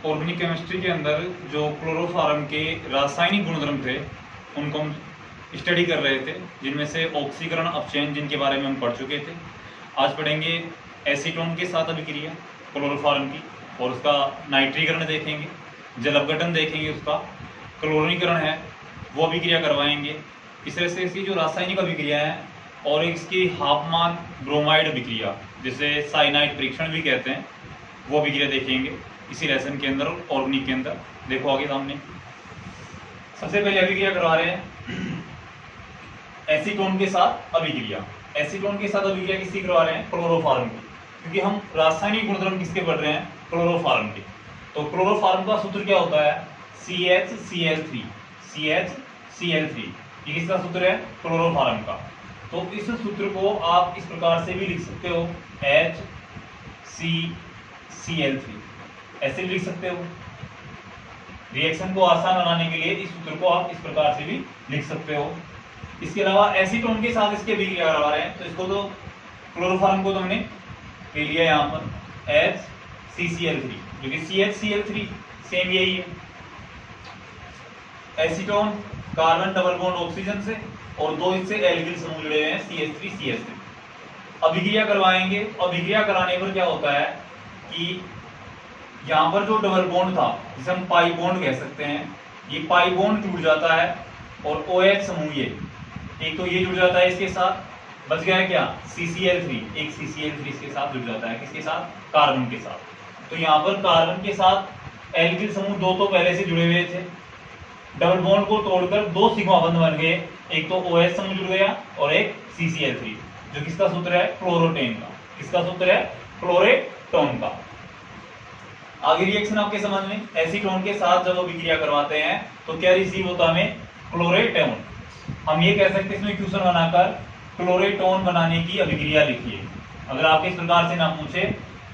Organic chemistry के अंदर जो क्लोरोफॉर्म के रासायनिक गुणधर्म थे उनको हम स्टडी कर रहे थे, जिनमें से ऑक्सीकरण अपचयन जिनके बारे में हम पढ़ चुके थे। आज पढ़ेंगे एसीटोन के साथ अभिक्रिया क्लोरोफॉर्म की, और उसका नाइट्रीकरण देखेंगे, जल अपघटन देखेंगे, उसका क्लोरीकरण है वो अभिक्रिया करवाएंगे। इस तरह से इसकी जो रासायनिक अभिक्रिया है और इसकी हाफमान ब्रोमाइड अभिक्रिया जिसे साइनाइड परीक्षण भी कहते हैं वो अभिक्रिया देखेंगे इसी लेसन के अंदर, ऑर्गेनिक के अंदर। देखो आगे सामने सबसे पहले अभिक्रिया करवा रहे हैं एसीटोन के साथ अभिक्रिया। एसीटोन के साथ अभिक्रिया किसकी करवा रहे हैं? क्लोरोफॉर्म की, क्योंकि हम रासायनिक गुणधर्म किसके पढ़ रहे हैं? क्लोरोफॉर्म के। तो क्लोरोफॉर्म का सूत्र क्या होता है? CHCl3। CHCl3 ये किसका सूत्र है? क्लोरोफॉर्म का। तो इस सूत्र को आप इस प्रकार से भी लिख सकते हो, HCCl3 ऐसे भी लिख सकते हो। रिएक्शन को आसान बनाने के लिए इस सूत्र को आप इस प्रकार से भी लिख सकते हो। इसके अलावा एसीटोन के साथ इसके अभिक्रिया करवा रहे हैं, तो इसको तो क्लोरोफॉर्म को तो हमने ले लिया यहाँ पर HCCl3, जो कि CHCl3 सेम यही है। Acetone carbon double bond oxygen से और दो इससे एल्किल समूह जुड़े हुए हैं CH3CH3। अभिक्रिया करवाएंगे। तो अभिक्रिया कराने पर क्या होता है कि यहाँ पर जो डबल बॉन्ड था जिसे हम पाई बॉन्ड कह सकते हैं, ये पाई बॉन्ड टूट जाता है और OH समूह ये एक तो ये जुड़ जाता है इसके साथ, बच गया है क्या? CCl3, एक CCl3 इसके साथ जुड़ जाता है। किसके साथ? कार्बन के साथ। तो यहाँ पर कार्बन के साथ एल्किल समूह दो तो पहले से जुड़े हुए थे, डबल बॉन्ड को तोड़कर दो सिग्मा बंध बन गए, एक तो OH समूह जुड़ गया और एक CCl3, जो किसका सूत्र है? क्लोरोटेन का। किसका सूत्र है? क्लोरेटोन का। आगे रिएक्शन आपके समझ में, एसीटोन के साथ जब अभिक्रिया करवाते हैं तो क्या रिसीव होता है हमें? क्लोरेटोन। हम ये कह सकते हैं इसमें क्वेश्चन बनाकर क्लोरेटोन बनाने की अभिक्रिया लिखिए। अगर आपके इस प्रकार से ना पूछे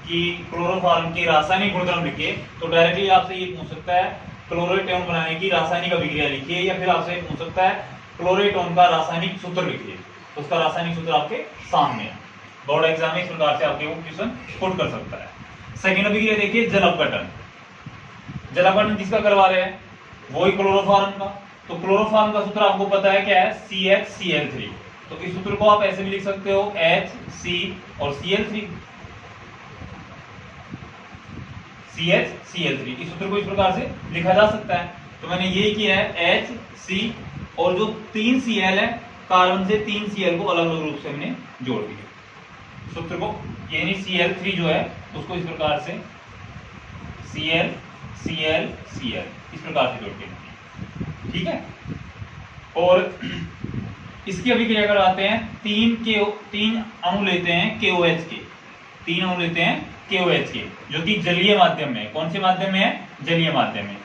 कि क्लोरोफॉर्म के रासायनिक गुणधर्म लिखिए, तो डायरेक्टली आपसे ये पूछ सकता है क्लोरेटोन बनाने की रासायनिक अभिक्रिया लिखिए, या फिर आपसे पूछ सकता है क्लोरेटोन का रासायनिक सूत्र लिखिए। तो उसका रासायनिक सूत्र आपके सामने है। बोर्ड एग्जाम में इस प्रकार से आपके वो क्वेश्चन पुट कर सकता है। सेकेंड अभिक्रिया देखिए, जल अपघटन। जल अपघटन किसका करवा रहे हैं? वही क्लोरोफॉर्म का। तो क्लोरोफॉर्म का सूत्र आपको पता है क्या है? CHCl3। तो इस सूत्र को आप ऐसे भी लिख सकते हो HC और Cl3, CHCl3। इस सूत्र को इस प्रकार से लिखा जा सकता है। तो मैंने ये किया है HC, और जो 3 Cl है कार्बन से 3 Cl को अलग अलग रूप से हमने जोड़ दिया सूत्र को, यानी Cl3 जो है उसको इस प्रकार से Cl Cl Cl इस प्रकार से जोड़ के, ठीक है। और इसकी अभिक्रिया कराते हैं, 3 अणु लेते हैं KOH के, 3 अणु लेते हैं KOH के, जो कि जलीय माध्यम में। कौन से माध्यम में है? जलीय माध्यम में।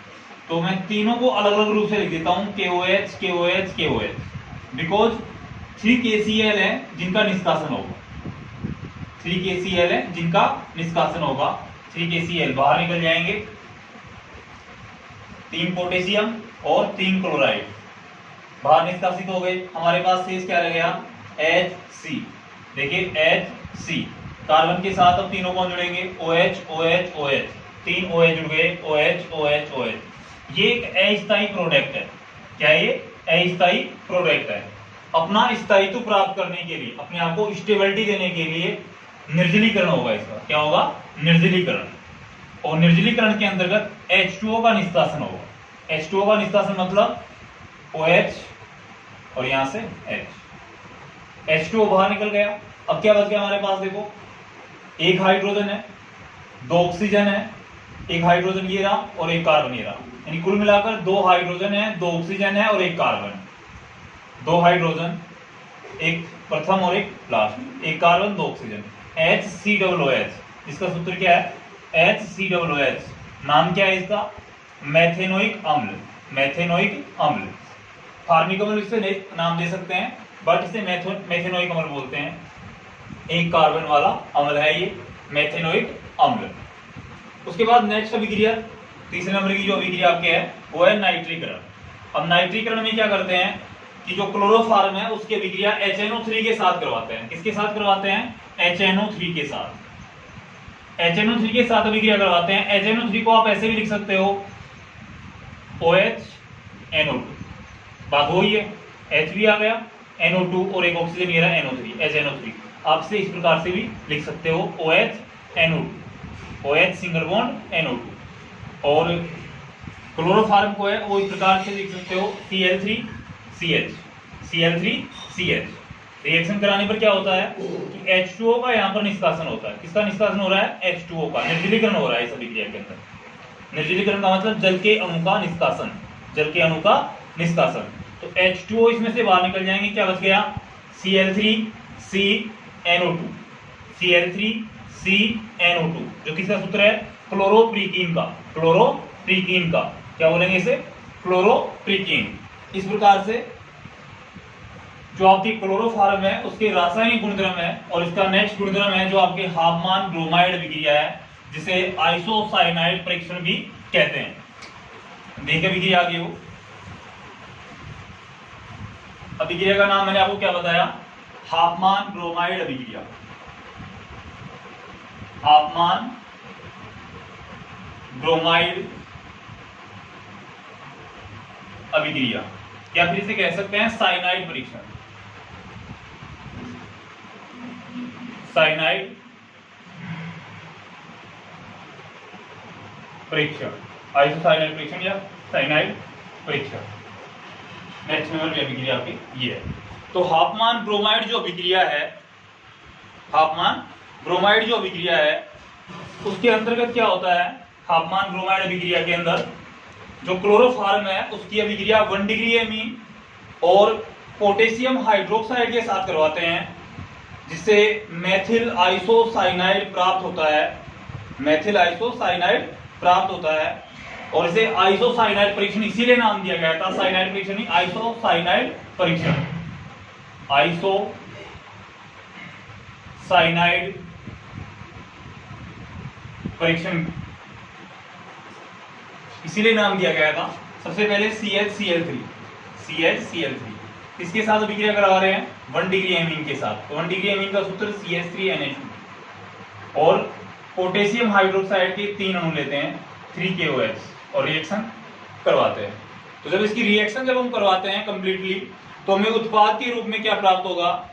तो मैं तीनों को अलग अलग रूप से लिख देता हूं, KOH KOH KOH, because 3 KCl है जिनका निष्कासन होगा। 3 KCl है जिनका निष्कासन होगा। 3 KCl बाहर निकल जाएंगे, 3 पोटेशियम और 3 क्लोराइड बाहर निष्कासित हो गए। हमारे पास शेष क्या रह गया? HC। देखिए HC, कार्बन के साथ अब तीनों कौन जुड़ेंगे? OH OH OH, 3 OH जुड़ गए, OH OH OH। ये एक अस्थायी प्रोडक्ट है। क्या ये? अस्थायी प्रोडक्ट है। अपना स्थायित्व प्राप्त करने के लिए, अपने आप को स्टेबिलिटी देने के लिए निर्जलीकरण होगा इसका। क्या होगा? निर्जलीकरण। और निर्जलीकरण के अंतर्गत H2O का निष्कासन होगा। H2O का निष्कासन मतलब OH और यहां से H, H2O बाहर निकल गया। अब क्या बच गया हमारे पास? देखो, एक हाइड्रोजन है, 2 ऑक्सीजन है, एक हाइड्रोजन ये रहा और एक कार्बन ये रहा, यानी कुल मिलाकर 2 हाइड्रोजन है, 2 ऑक्सीजन है और एक कार्बन। 2 हाइड्रोजन, एक प्रथम और एक लास्ट, एक कार्बन 2 ऑक्सीजन, HCOOH। इसका सूत्र क्या है? HCOOH। नाम क्या है इसका? मैथेनोइक अम्ल। मैथेनोइक अम्ल, फार्मिक अम्ल इससे नाम दे सकते हैं, बट इसे मैथेनोइक अम्ल बोलते हैं। एक कार्बन वाला अम्ल है ये मैथेनोइक अम्ल। उसके बाद नेक्स्ट अभिक्रिया, तीसरे नंबर की जो अभिक्रिया आपके है वो है नाइट्रीकरण। अब नाइट्रीकरण में क्या करते हैं कि जो क्लोरोफॉर्म है उसकी अभिक्रिया HNO3 के साथ करवाते हैं। किसके साथ करवाते हैं? HNO3 के साथ। HNO3 के साथ अभिक्रिया करवाते हैं। HNO3 को आप ऐसे भी लिख सकते हो OH NO2, बात वही है, H भी आ गया, NO2 और एक ऑक्सीजन ये रहा NO3, HNO3। आपसे इस प्रकार से भी लिख सकते हो OH NO2, OH single bond NO2। और क्लोरोफॉर्म को है वो इस प्रकार से लिख सकते हो Cl3CH, Cl3CH। रिएक्शन कराने पर क्या होता है कि H2O का यहाँ पर निष्कासन होता है। किसका निष्कासन हो रहा है? H2O का। निर्जलीकरण हो रहा है इस अभिक्रिया के अंदर। निर्जलीकरण का मतलब जल के अणु का निष्कासन, जल के अणु का निष्कासन। तो H2O इसमें से बाहर निकल जाएंगे, क्या बच गया? Cl3CNO2, Cl3CNO2 जो किसका सूत्र है? क्लोरोप्रीकीन का, क्लोरोप्रीकीन का। क्या बोलेंगे इसे? क्लोरोप्रीकीन। इस प्रकार से जो आपकी क्लोरोफॉर्म है उसके रासायनिक गुणधर्म है, और इसका नेक्स्ट गुणधर्म है जो आपके हाफमान ब्रोमाइड अभिक्रिया है, जिसे आइसोसाइनाइड परीक्षण भी कहते हैं। देखिए अभिक्रिया आगे हो, अभिक्रिया का नाम मैंने आपको क्या बताया? हाफमान ब्रोमाइड अभिक्रिया। हाफमान ब्रोमाइड अभिक्रिया, या फिर इसे कह सकते हैं साइनाइड परीक्षण। साइनाइड परीक्षण, आइसोसाइनाइड परीक्षण या साइनाइड परीक्षण। नेक्स्ट नंबर की अभिक्रिया आपकी ये है। तो हाफमान ब्रोमाइड जो अभिक्रिया है, हाफमान ब्रोमाइड जो अभिक्रिया है उसके अंतर्गत क्या होता है? हाफमान ब्रोमाइड अभिक्रिया के अंदर जो क्लोरोफॉर्म है उसकी अभिक्रिया 1 डिग्री एमीन और पोटेशियम हाइड्रोक्साइड के साथ करवाते हैं, जिससे मेथिल आइसोसाइनाइड प्राप्त होता है, मेथिल आइसोसाइनाइड प्राप्त होता है। और इसे आइसोसाइनाइड परीक्षण इसीलिए नाम दिया गया था, साइनाइड परीक्षण नहीं, आइसोसाइनाइड परीक्षण। आइसोसाइनाइड परीक्षण इसीलिए नाम दिया गया था। सबसे पहले CHCl3, इसके साथ अभिक्रिया करा रहे हैं 1 डिग्री एमीन के साथ। तो 1 डिग्री एमीन का सूत्र CH3NH2, और पोटेशियम हाइड्रोक्साइड के 3 अणु लेते हैं 3KOH और रिएक्शन करवाते हैं। तो जब इसकी रिएक्शन जब हम करवाते हैं कंप्लीटली, तो हमें उत्पाद के रूप में क्या प्राप्त होगा?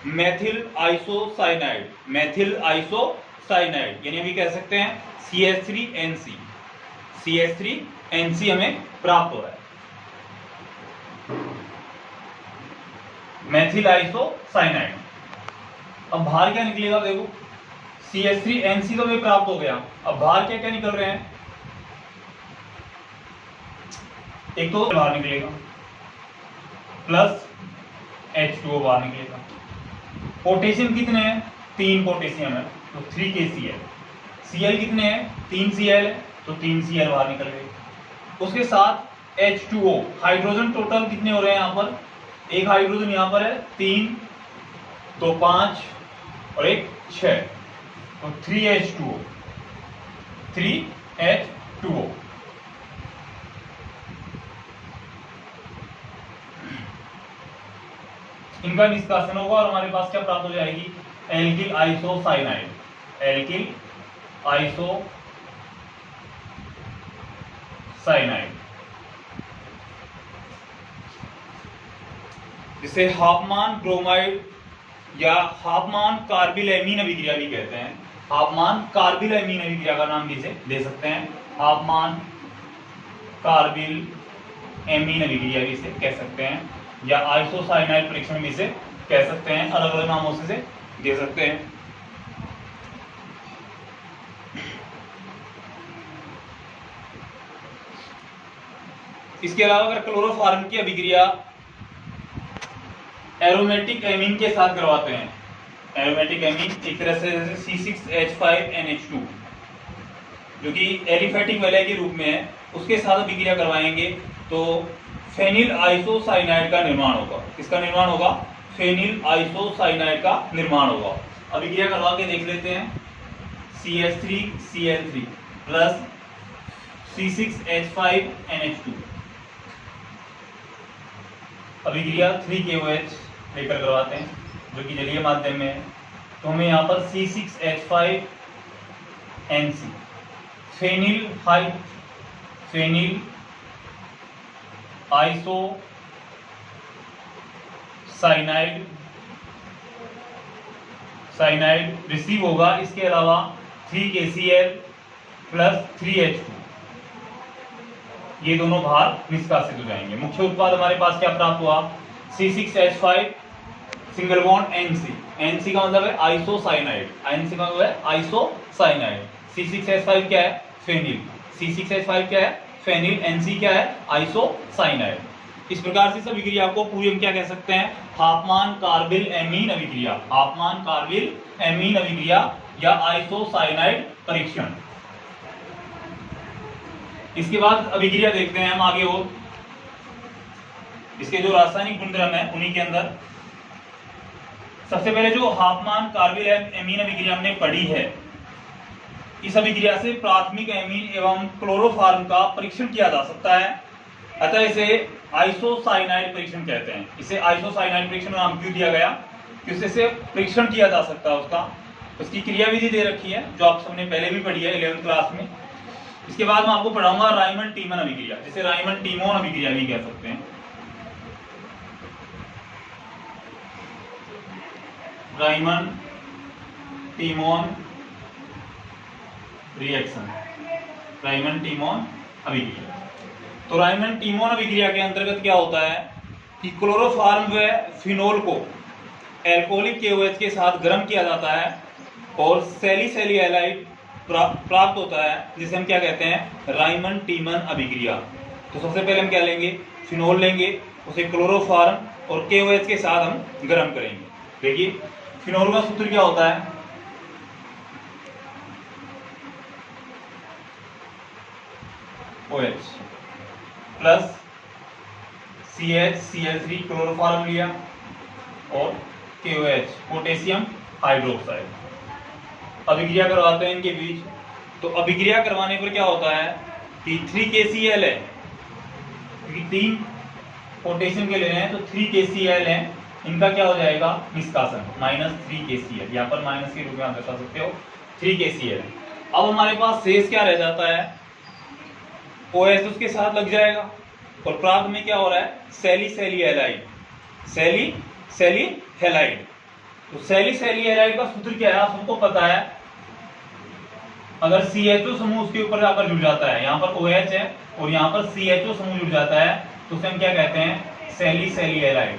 मेथिल आइसोसाइनाइड, मेथिल आइसोसाइनाइड, यानी अभी कह सकते हैं CH3NC, CH3NC हमें प्राप्त हो रहा है, मेथिल आइसोसाइनाइड। अब बाहर क्या निकलेगा? देखो CH3NC तो हमें प्राप्त हो गया, अब बाहर क्या क्या निकल रहे हैं? एक तो बाहर निकलेगा प्लस H2O बाहर निकलेगा। पोटेशियम कितने हैं? 3 पोटेशियम है तो 3KCl। Cl कितने हैं? 3Cl है तो 3Cl बाहर निकल गए। उसके साथ H2O, हाइड्रोजन टोटल कितने हो रहे हैं यहाँ पर? एक हाइड्रोजन यहाँ पर है 3, 2 5 और एक 6, तो 3H2O, 3H2O। इनका निष्कासन होगा और हमारे पास क्या प्राप्त हो जाएगी? एल्किल आइसोसाइनाइड, एल्किल आइसोसाइनाइड, जिसे हाफमान ब्रोमाइड या हाफमान कार्बिलएमीन अभिक्रिया भी कहते हैं। हाफमान कार्बिलएमीन अभिक्रिया का नाम भी इसे दे सकते हैं, हाफमान कार्बिलएमीन अभिक्रिया भी इसे कह सकते हैं, या आइसोसाइनाइड परीक्षण भी इसे कह सकते हैं, अलग अलग नामों से इसे दे सकते हैं। इसके अलावा अगर क्लोरोफॉर्म की अभिक्रिया एरोमेटिक एमीन के साथ करवाते हैं, एरोमेटिक एमीन एक तरह से जैसे C6H5NH2 जो कि एलिफेटिक वलय के रूप में है, उसके साथ अभिक्रिया करवाएंगे तो फेनिल आइसोसाइनाइड का निर्माण होगा। किसका निर्माण होगा? फेनिल आइसोसाइनाइड का निर्माण होगा। अभिक्रिया करवा के देख लेते हैं। CH3Cl3 प्लस C6H5NH2, अभिक्रिया 3KOH लेकर करवाते हैं जो कि जलीय माध्यम में है। तो हमें यहाँ पर C6H5 NC, phenyl isocyanide receive होगा। इसके अलावा 3KCl प्लस 3H2, ये दोनों बाहर निष्कासित हो जाएंगे। मुख्य उत्पाद हमारे पास क्या प्राप्त हुआ? C6H5 सिंगल बॉन्ड NC का मतलब है आइसोसाइनाइड, NC का मतलब है आइसोसाइनाइड। C6H5 क्या है? फेनिल। C6H5 क्या है? फेनिल। NC क्या है? आइसोसाइनाइड। इस प्रकार से इस अभिक्रिया को पूरी हम क्या कह सकते हैं? हाफमान कार्बिल एमीन अभिक्रिया, हाफमान कार्बिल एमीन अभिक्रिया या आइसोसाइनाइड परीक्षण। इसके बाद अभिक्रिया देखते हैं हम आगे और इसके जो रासायनिक गुणधर्म है उन्हीं के अंदर सबसे पहले जो हाफमान कार्बिल एमीन अभिक्रिया हमने पढ़ी है, इस अभिक्रिया से प्राथमिक एमीन एवं क्लोरोफॉर्म का परीक्षण किया जा सकता है। अतः इसे आइसोसाइनाइड परीक्षण कहते हैं। इसे आइसोसाइनाइड परीक्षण नाम क्यों दिया गया? क्योंकि इससे परीक्षण किया जा सकता है उसका। उसकी क्रियाविधि दे रखी है जो आप सबने पहले भी पढ़ी है 11वीं क्लास में। इसके बाद मैं आपको पढ़ाऊंगा रायमंड टीमन अभिक्रिया, जिसे रायमंड टीमोन अभिक्रिया भी कह सकते हैं। Raymond Timon reaction, Raymond Timon अभिक्रिया। तो रायमंड टीमोन अभिक्रिया के अंतर्गत क्या होता है कि क्लोरोफॉर्म व फिनोल को एल्कोहलिक KOH के साथ गर्म किया जाता है और सैलिसैली हैलाइड प्राप्त होता है, जिसे हम क्या कहते हैं? रायमंड टीमन अभिक्रिया। तो सबसे पहले हम क्या लेंगे? फिनोल लेंगे, उसे क्लोरोफॉर्म और KOH के साथ हम गर्म करेंगे। देखिए फिनोल का सूत्र क्या होता है? OH प्लस CH क्लोरोफॉर्म लिया और KOH पोटेशियम हाइड्रोक्साइड। अभिक्रिया करवाते हैं इनके बीच। तो अभिक्रिया करवाने पर क्या होता है कि 3KCl है, क्योंकि 3 पोटेशियम के ले रहे हैं तो 3KCl है, इनका क्या हो जाएगा? निष्कासन, -3KCl। यहाँ पर माइनस के रूप में आप दर्शा सकते हो 3KCl। अब हमारे पास शेष क्या रह जाता है? OH उसके साथ लग जाएगा और प्राप्त में क्या हो रहा है? सैलिसैली हैलाइड, सैली हैलाइड। तो सैलिसैली हैलाइड का सूत्र क्या है? आप सबको पता है। अगर CHO समूह उसके ऊपर जाकर जुड़ जाता है, यहाँ पर OH है और यहाँ पर CHO समूह जुड़ जाता है, तो उसे हम क्या कहते हैं? सैलिसैली हैलाइड।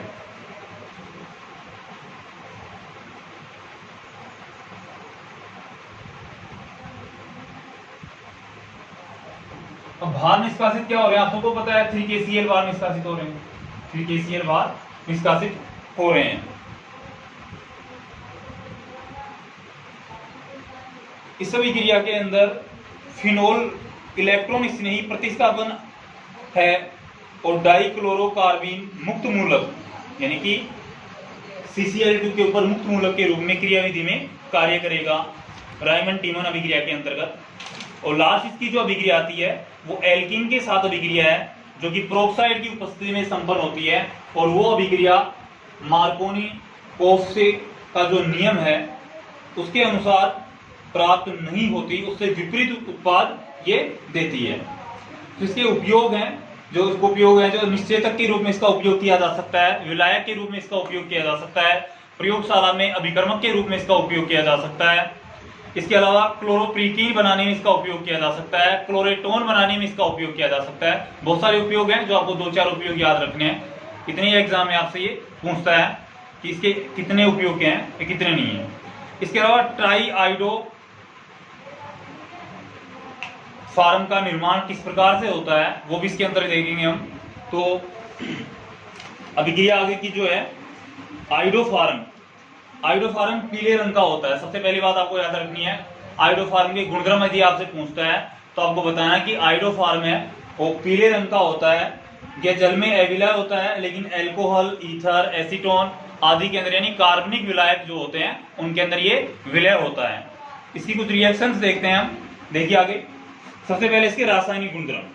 अब बाहर निष्कासित क्या हो रहे हैं? आप सबको पता है 3KCl बाहर निष्कासित हो रहे हैं, 3KCl बाहर निष्कासित हो रहे हैं। इस अभिक्रिया के अंदर फिनोल इलेक्ट्रॉन स्नेही प्रतिस्थापन है और डाइक्लोरोकार्बीन मुक्त मूलक यानी कि CCl2 के ऊपर मुक्त मूलक के रूप में क्रियाविधि में कार्य करेगा रायमंड टीमन अभिक्रिया के अंतर्गत। और लास्ट इसकी जो अभिक्रिया आती है वो एल्कीन के साथ अभिक्रिया है, जो कि पेरोक्साइड की उपस्थिति में संपन्न होती है। और वो अभिक्रिया मार्कोनी-कोफ का जो नियम है उसके अनुसार प्राप्त नहीं होती, उससे विपरीत उत्पाद ये देती है। तो इसके उपयोग हैं, जो इसको उपयोग है, जो निश्चेतक के रूप में इसका उपयोग किया जा सकता है, विलायक के रूप में इसका उपयोग किया जा सकता है, प्रयोगशाला में अभिकर्मक के रूप में इसका उपयोग किया जा सकता है। इसके अलावा क्लोरोप्रीकीन बनाने में इसका उपयोग किया जा सकता है, क्लोरेटोन बनाने में इसका उपयोग किया जा सकता है। बहुत सारे उपयोग हैं जो आपको 2-4 उपयोग याद रखने हैं। इतने एग्जाम में आपसे ये पूछता है कि इसके कितने उपयोग हैं या कितने नहीं है। इसके अलावा ट्राई आइडो फार्म का निर्माण किस प्रकार से होता है वो भी इसके अंदर देखेंगे हम। तो अभिक्रिया आगे की जो है आइडोफार्म पीले रंग का होता है। सबसे पहली बात आपको याद रखनी है, आइडोफार्म के गुणधर्म यदि आपसे पूछता है तो आपको बताना है कि आइडोफार्म है वो पीले रंग का होता है। यह जल में अविलय होता है, लेकिन अल्कोहल, ईथर, एसीटोन आदि के अंदर यानी कार्बनिक विलायक जो होते हैं उनके अंदर ये विलय होता है। इसकी कुछ रिएक्शंस देखते हैं हम। देखिए आगे, सबसे पहले इसके रासायनिक गुणधर्म।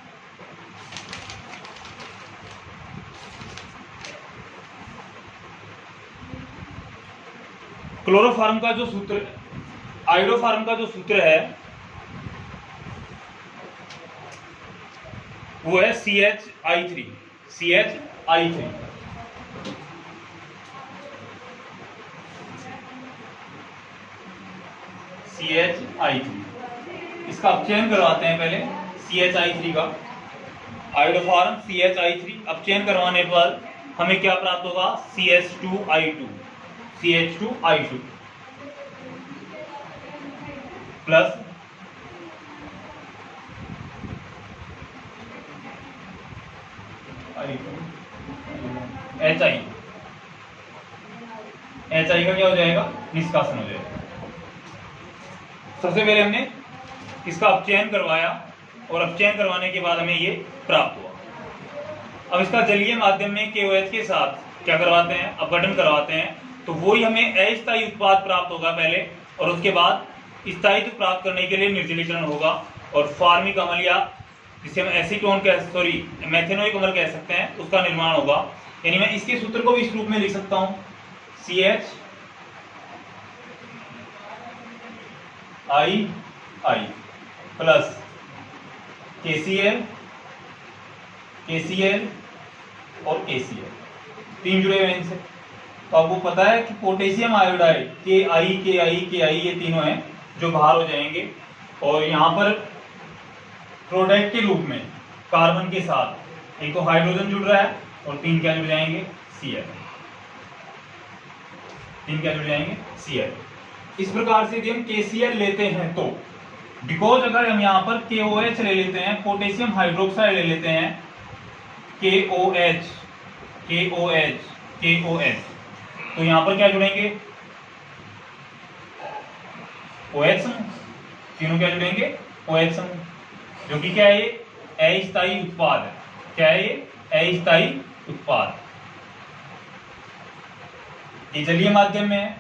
क्लोरोफॉर्म का जो सूत्र, आइडोफार्म का जो सूत्र है वो है CHI3, CHI3। CHI3 इसका अपचयन करवाते हैं पहले CHI3 का, आयोडोफॉर्म CHI3। अपचयन करवाने पर हमें क्या प्राप्त होगा? CH2I2, CH2I2 plus HI, HI का क्या हो जाएगा? निष्कासन हो जाएगा। सबसे पहले हमने इसका अपचयन करवाया और अपचयन करवाने के बाद हमें ये प्राप्त हुआ। अब इसका जलीय माध्यम में KOH के साथ क्या करवाते हैं? अपघटन करवाते हैं, तो वही हमें अस्थायी उत्पाद प्राप्त होगा पहले, और उसके बाद स्थायित्व प्राप्त करने के लिए निर्जलीकरण होगा और फार्मिक अम्ल या जिसे हम एसीटोन मेथेनोइक अम्ल कह सकते हैं, उसका निर्माण होगा। यानी मैं इसके सूत्र को भी इस रूप में लिख सकता हूं, CHI प्लस KCl और KCl, तीन जुड़े हुए इनसे। तो आपको पता है कि पोटेशियम आयोडाइड KI ये तीनों हैं जो बाहर हो जाएंगे, और यहाँ पर प्रोडक्ट के रूप में कार्बन के साथ एक तो हाइड्रोजन जुड़ रहा है और तीन क्या जुड़ जाएंगे? Cl। तीन क्या जुड़ जाएंगे? Cl। इस प्रकार से यदि हम KCl लेते हैं तो बिकॉज अगर हम यहाँ पर KOH ले लेते हैं, पोटेशियम हाइड्रोक्साइड ले लेते हैं, KOH, तो यहाँ पर क्या जुड़ेंगे? OH समूह, तीनों क्या जुड़ेंगे? OH समूह, जो कि क्या है? ये अस्थायी उत्पाद है। क्या है ये? अस्थायी उत्पाद। ये जलीय माध्यम में है,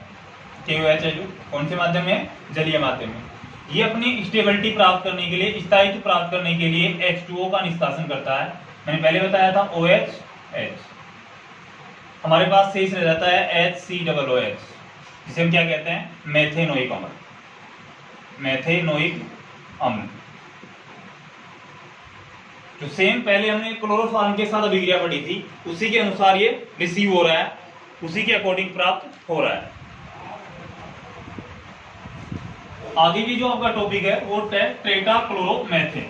KOH है जो कौन से माध्यम में है? जलीय माध्यम में। ये अपनी स्टेबिलिटी प्राप्त करने के लिए, स्थायित्व प्राप्त करने के लिए H2O का निष्कासन करता है। मैंने पहले बताया था OH, H। हमारे पास शेष रह जाता है HCOOH, जिसे हम क्या कहते हैं? मेथेनोइक अम्ल, मेथेनोइक अम्ल। जो सेम पहले हमने क्लोरोफॉर्म के साथ अभिक्रिया पढ़ी थी, उसी के अनुसार ये रिसीव हो रहा है, उसी के अकॉर्डिंग प्राप्त हो रहा है। आगे की जो आपका टॉपिक है वो टेट्राक्लोरोमेथेन।